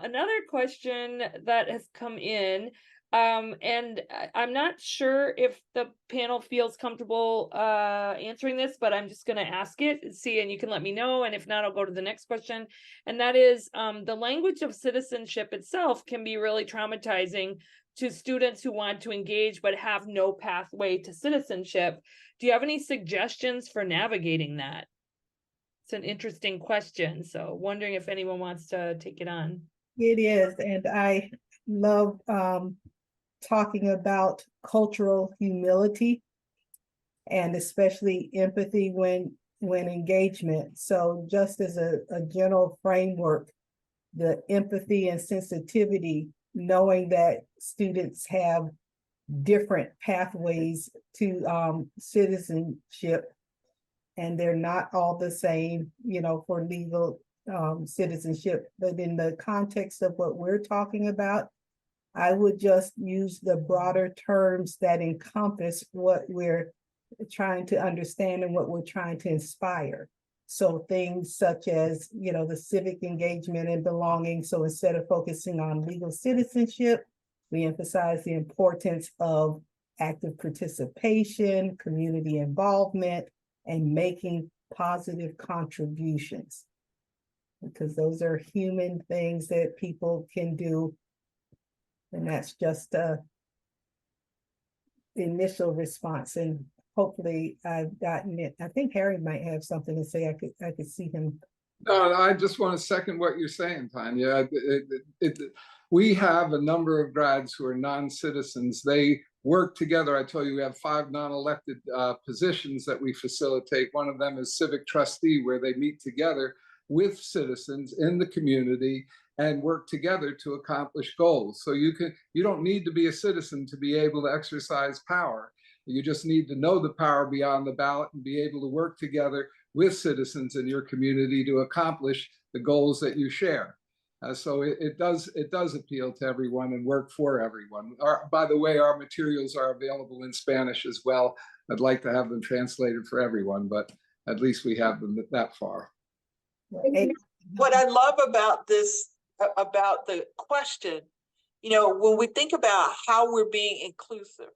Another question that has come in, and I'm not sure if the panel feels comfortable answering this, but I'm just going to ask it and see, and you can let me know. And if not, I'll go to the next question. And that is, the language of citizenship itself can be really traumatizing to students who want to engage but have no pathway to citizenship. Do you have any suggestions for navigating that? It's an interesting question. So wondering if anyone wants to take it on. It is, and I love talking about cultural humility and especially empathy when engagement. So just as a general framework, the empathy and sensitivity, knowing that students have different pathways to citizenship, and they're not all the same, for legal citizenship. But in the context of what we're talking about, I would just use the broader terms that encompass what we're trying to understand and what we're trying to inspire. So things such as, the civic engagement and belonging. So instead of focusing on legal citizenship, we emphasize the importance of active participation, community involvement, and making positive contributions, because those are human things that people can do. And that's just the initial response. And hopefully I've gotten it. I think Harry might have something to say. I could see him. No, I just want to second what you're saying, Tonya. We have a number of grads who are non-citizens. They work together. I told you we have 5 non-elected positions that we facilitate. One of them is civic trustee, where they meet together with citizens in the community and work together to accomplish goals. So you don't need to be a citizen to be able to exercise power. You just need to know the power beyond the ballot and be able to work together with citizens in your community to accomplish the goals that you share. So it does appeal to everyone and work for everyone. By the way, our materials are available in Spanish as well. I'd like to have them translated for everyone, but at least we have them that far. What I love about this, about the question, when we think about how we're being inclusive,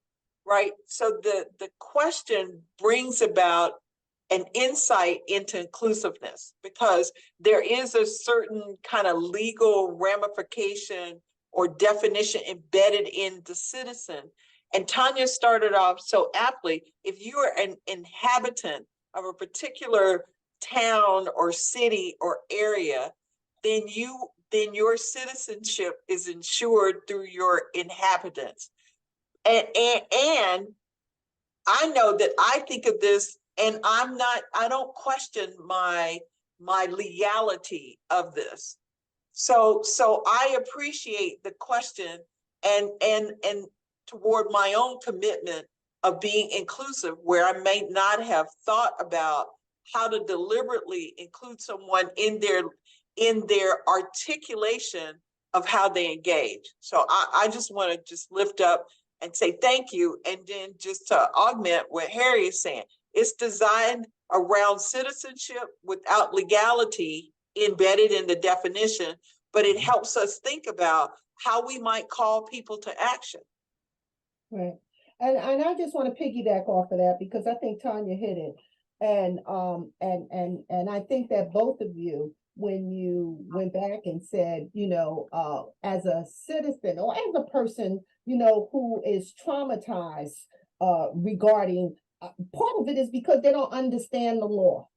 right? So the question brings about an insight into inclusiveness, because there is a certain kind of legal ramification or definition embedded in the citizen. And Tonya started off so aptly: if you are an inhabitant of a particular town or city or area, then your citizenship is ensured through your inhabitants. And I know that I think of this, and I don't question my legality of this. So I appreciate the question and toward my own commitment of being inclusive, where I may not have thought about how to deliberately include someone in their articulation of how they engage. So I just want to just lift up and say thank you. And then just to augment what Harry is saying, it's designed around citizenship without legality embedded in the definition, but it helps us think about how we might call people to action. Right. And I just want to piggyback off of that, because I think Tonya hit it. And I think that both of you, when you went back and said, as a citizen or as a person, who is traumatized regarding, part of it is because they don't understand the law.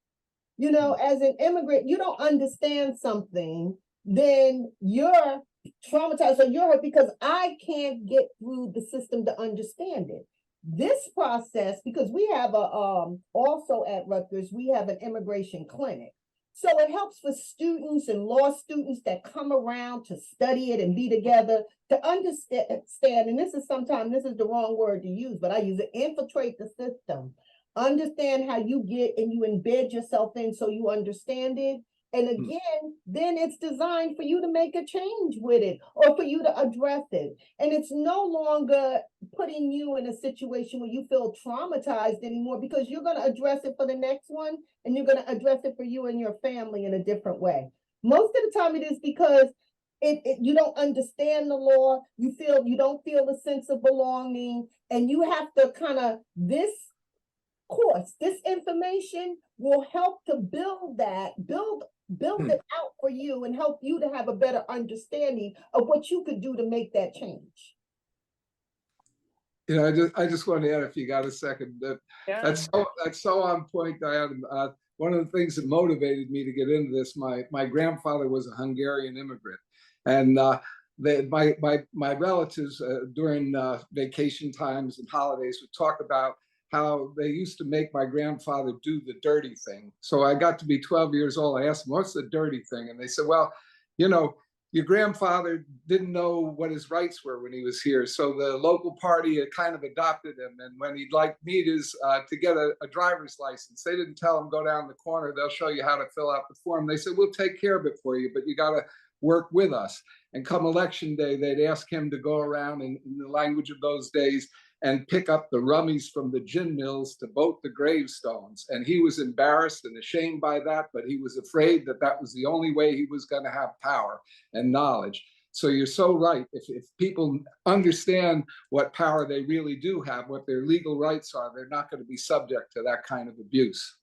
As an immigrant, you don't understand something, then you're traumatized, or you're hurt because I can't get through the system to understand it. This process, because we have also at Rutgers, we have an immigration clinic. So it helps for students and law students that come around to study it and be together to understand, and this is the wrong word to use, but I use it, infiltrate the system. Understand how you get and you embed yourself in so you understand it. And again, then it's designed for you to make a change with it or for you to address it. And it's no longer putting you in a situation where you feel traumatized anymore, because you're going to address it for the next one, and you're going to address it for you and your family in a different way. Most of the time it is because you don't understand the law, you don't feel a sense of belonging, and you have to kind of, this information will help to build it out for you and help you to have a better understanding of what you could do to make that change. You know, I just want to add, if you got a second, that's so on point, Diane. One of the things that motivated me to get into this, my grandfather was a Hungarian immigrant, and my relatives during vacation times and holidays would talk about how they used to make my grandfather do the dirty thing. So I got to be 12 years old. I asked them, what's the dirty thing? And they said, well, you know, your grandfather didn't know what his rights were when he was here. So the local party had kind of adopted him. And when he'd like need his to get a driver's license, they didn't tell him, go down the corner, they'll show you how to fill out the form. They said, we'll take care of it for you, but you got to work with us. And come election day, they'd ask him to go around in the language of those days and pick up the rummies from the gin mills to vote the gravestones. And he was embarrassed and ashamed by that, but he was afraid that that was the only way he was going to have power and knowledge. So you're so right. If people understand what power they really do have, what their legal rights are, they're not going to be subject to that kind of abuse.